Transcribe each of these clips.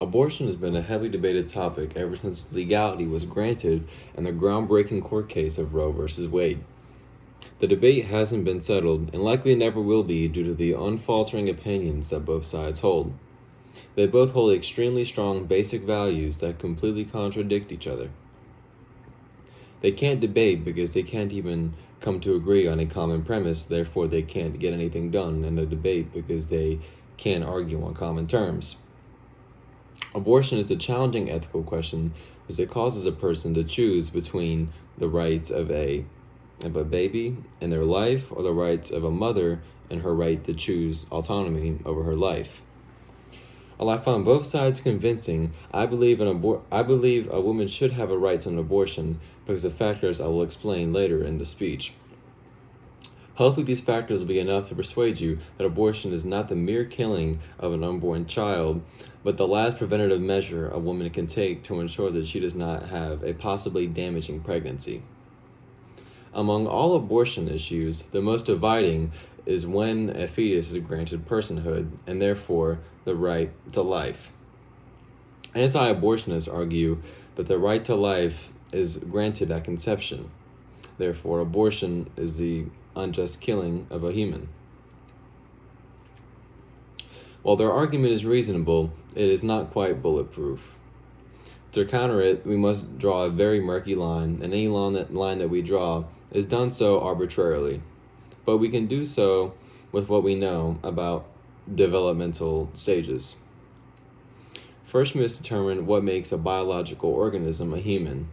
Abortion has been a heavily debated topic ever since legality was granted in the groundbreaking court case of Roe v. Wade. The debate hasn't been settled and likely never will be due to the unfaltering opinions that both sides hold. They both hold extremely strong basic values that completely contradict each other. They can't debate because they can't even come to agree on a common premise, therefore, they can't get anything done in a debate because they can't argue on common terms. Abortion is a challenging ethical question because it causes a person to choose between the rights of a baby and their life or the rights of a mother and her right to choose autonomy over her life. While I find both sides convincing, I believe a woman should have a right to an abortion because of factors I will explain later in the speech. Hopefully these factors will be enough to persuade you that abortion is not the mere killing of an unborn child, but the last preventative measure a woman can take to ensure that she does not have a possibly damaging pregnancy. Among all abortion issues, the most dividing is when a fetus is granted personhood and therefore the right to life. Anti-abortionists argue that the right to life is granted at conception. Therefore, abortion is the unjust killing of a human. While their argument is reasonable, it is not quite bulletproof. To counter it, we must draw a very murky line, and any line that we draw is done so arbitrarily. But we can do so with what we know about developmental stages. First, we must determine what makes a biological organism a human.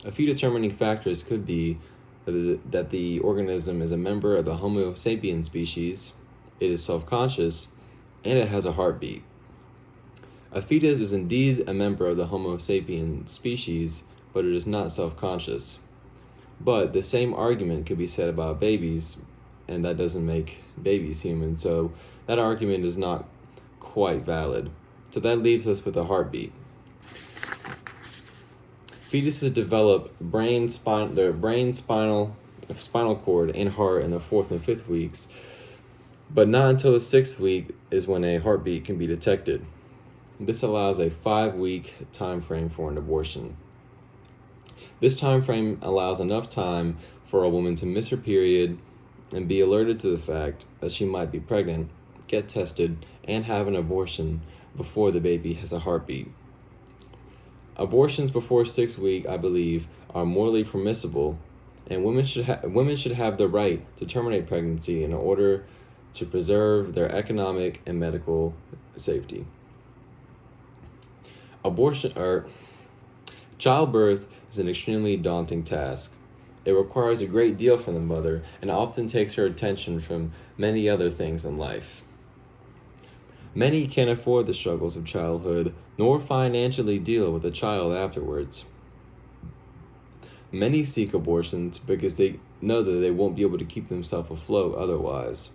A few determining factors could be that the organism is a member of the Homo sapiens species, it is self-conscious, and it has a heartbeat. A fetus is indeed a member of the Homo sapiens species, but it is not self-conscious. But the same argument could be said about babies, and that doesn't make babies human, so that argument is not quite valid. So that leaves us with a heartbeat. Fetuses develop their spinal cord and heart in the 4th and 5th weeks, but not until the 6th week is when a heartbeat can be detected. This allows a 5-week time frame for an abortion. This time frame allows enough time for a woman to miss her period and be alerted to the fact that she might be pregnant, get tested, and have an abortion before the baby has a heartbeat. Abortions before 6 weeks, I believe, are morally permissible, and women should have the right to terminate pregnancy in order to preserve their economic and medical safety. Childbirth is an extremely daunting task. It requires a great deal from the mother and often takes her attention from many other things in life. Many can't afford the struggles of childhood, nor financially deal with a child afterwards. Many seek abortions because they know that they won't be able to keep themselves afloat otherwise.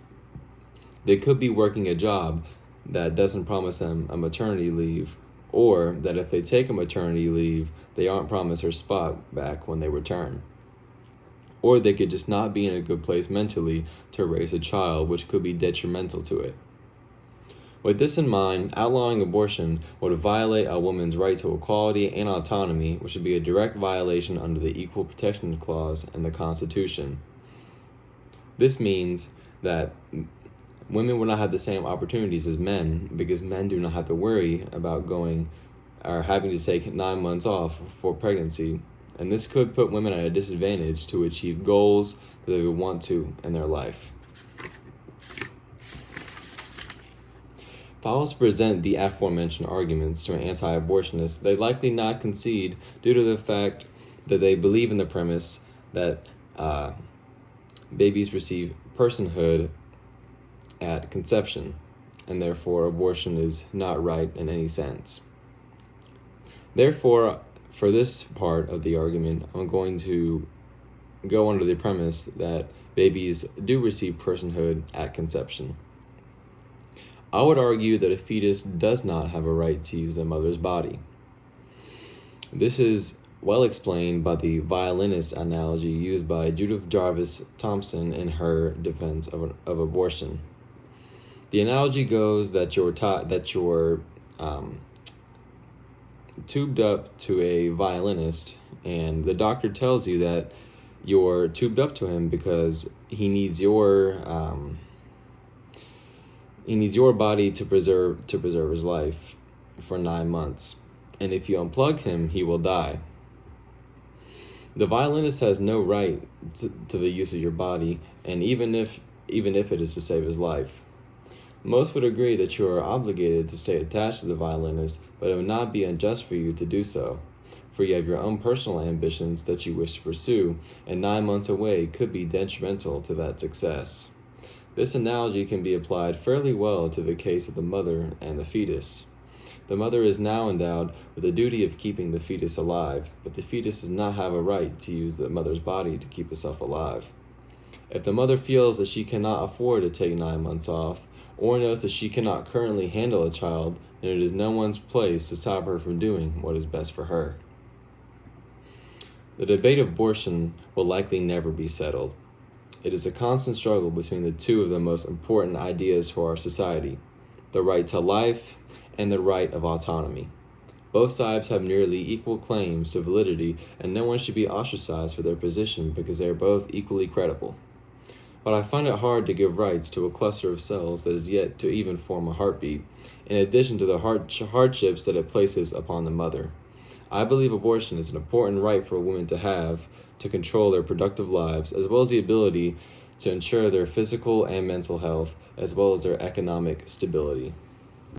They could be working a job that doesn't promise them a maternity leave, or that if they take a maternity leave, they aren't promised her spot back when they return. Or they could just not be in a good place mentally to raise a child, which could be detrimental to it. With this in mind, outlawing abortion would violate a woman's right to equality and autonomy, which would be a direct violation under the Equal Protection Clause in the Constitution. This means that women will not have the same opportunities as men because men do not have to worry about going or having to take 9 months off for pregnancy, and this could put women at a disadvantage to achieve goals that they would want to in their life. If I was to present the aforementioned arguments to an anti-abortionist, they'd likely not concede due to the fact that they believe in the premise that babies receive personhood at conception, and therefore abortion is not right in any sense. Therefore, for this part of the argument, I'm going to go under the premise that babies do receive personhood at conception. I would argue that a fetus does not have a right to use their mother's body. This is well explained by the violinist analogy used by Judith Jarvis Thompson in her defense of abortion. The analogy goes that your tubed up to a violinist, and the doctor tells you that you're tubed up to him because he needs your body to preserve his life for 9 months, and if you unplug him, he will die. The violinist has no right to the use of your body, and even if it is to save his life. Most would agree that you are obligated to stay attached to the violinist, but it would not be unjust for you to do so, for you have your own personal ambitions that you wish to pursue, and 9 months away could be detrimental to that success. This analogy can be applied fairly well to the case of the mother and the fetus. The mother is now endowed with the duty of keeping the fetus alive, but the fetus does not have a right to use the mother's body to keep itself alive. If the mother feels that she cannot afford to take 9 months off, or knows that she cannot currently handle a child, then it is no one's place to stop her from doing what is best for her. The debate of abortion will likely never be settled. It is a constant struggle between the two of the most important ideas for our society, the right to life and the right of autonomy. Both sides have nearly equal claims to validity, and no one should be ostracized for their position because they are both equally credible. But I find it hard to give rights to a cluster of cells that is yet to even form a heartbeat, in addition to the hardships that it places upon the mother. I believe abortion is an important right for women to have to control their productive lives, as well as the ability to ensure their physical and mental health, as well as their economic stability.